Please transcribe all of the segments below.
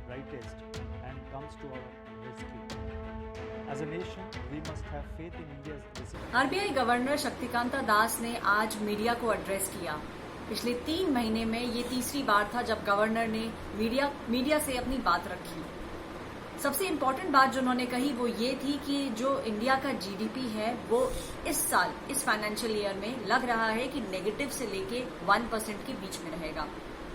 brightest and comes to our rescue. As a nation, we must have faith in India's resilience. RBI governor Shaktikanta Das ने आज media को address किया। पिछले 3 महीने में ये तीसरी बार था जब गवर्नर ने मीडिया से अपनी बात रखी। सबसे इम्पोर्टेंट बात जो उन्होंने कही वो ये थी कि जो इंडिया का जीडीपी है वो इस साल, इस फाइनेंशियल ईयर में लग रहा है कि नेगेटिव से लेके 1% के बीच में रहेगा।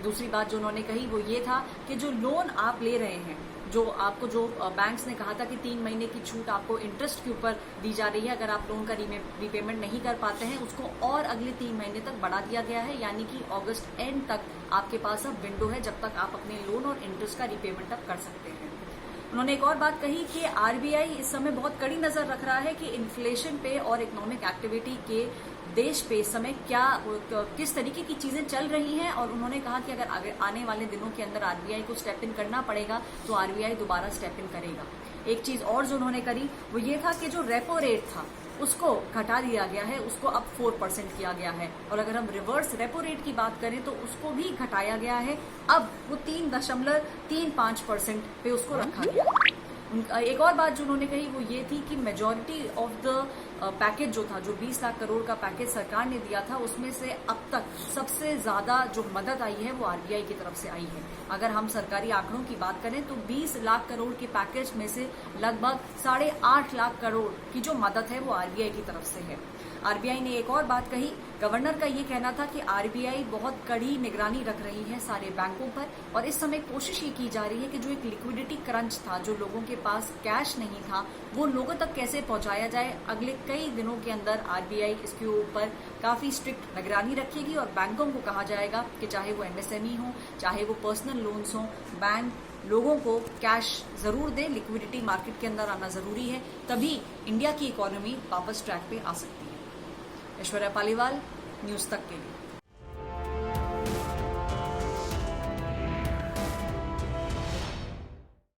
दूसरी बात जो उन्होंने कही वो ये था कि जो लोन आप ले रहे हैं, जो आपको जो बैंक्स ने कहा था कि 3 महीने की छूट आपको इंटरेस्ट के ऊपर दी जा रही है अगर आप लोन का रीपेमेंट नहीं कर पाते हैं, उसको और अगले 3 महीने तक बढ़ा दिया गया है। यानी कि अगस्त एंड तक आपके पास अब विंडो है जब तक आप अपने लोन और इंटरेस्ट का रीपेमेंट अब कर सकते हैं। उन्होंने एक और बात कही कि आरबीआई इस समय बहुत कड़ी नजर रख रहा है कि इन्फ्लेशन पे और इकोनॉमिक एक्टिविटी के देश पे इस समय किस तरीके की चीजें चल रही हैं, और उन्होंने कहा कि अगर आने वाले दिनों के अंदर आरबीआई को स्टेप इन करना पड़ेगा तो आरबीआई दोबारा स्टेप इन करेगा। एक चीज और जो उन्होंने करी वो ये था कि जो रेपो रेट था उसको घटा दिया गया है, उसको अब 4% किया गया है, और अगर हम रिवर्स रेपो रेट की बात करें तो उसको भी घटाया गया है, अब वो 3.35% पे उसको रखा गया है। एक और बात जो उन्होंने कही वो ये थी कि मेजॉरिटी ऑफ द पैकेज जो था, जो 20 लाख करोड़ का पैकेज सरकार ने दिया था, उसमें से अब तक सबसे ज्यादा जो मदद आई है वो आरबीआई की तरफ से आई है। अगर हम सरकारी आंकड़ों की बात करें तो 20 लाख करोड़ के पैकेज में से लगभग 8.5 लाख करोड़ की जो मदद है वो आरबीआई की तरफ से है। आरबीआई ने एक और बात कही, गवर्नर का ये कहना था कि आरबीआई बहुत कड़ी निगरानी रख रही है सारे बैंकों पर, और इस समय कोशिश ये की जा रही है कि जो एक लिक्विडिटी क्रंच था, जो लोगों के पास कैश नहीं था, वो लोगों तक कैसे पहुंचाया जाए। अगले कई दिनों के अंदर आरबीआई इसके ऊपर काफी स्ट्रिक्ट निगरानी रखेगी और बैंकों को कहा जाएगा कि चाहे वो एमएसएमई हो, चाहे वो पर्सनल लोन्स हो, बैंक लोगों को कैश जरूर दे। लिक्विडिटी मार्केट के अंदर आना जरूरी है, तभी इंडिया की इकोनॉमी वापस ट्रैक पे आ सकती है। ऐश्वर्या पालीवाल, न्यूज तक के लिए।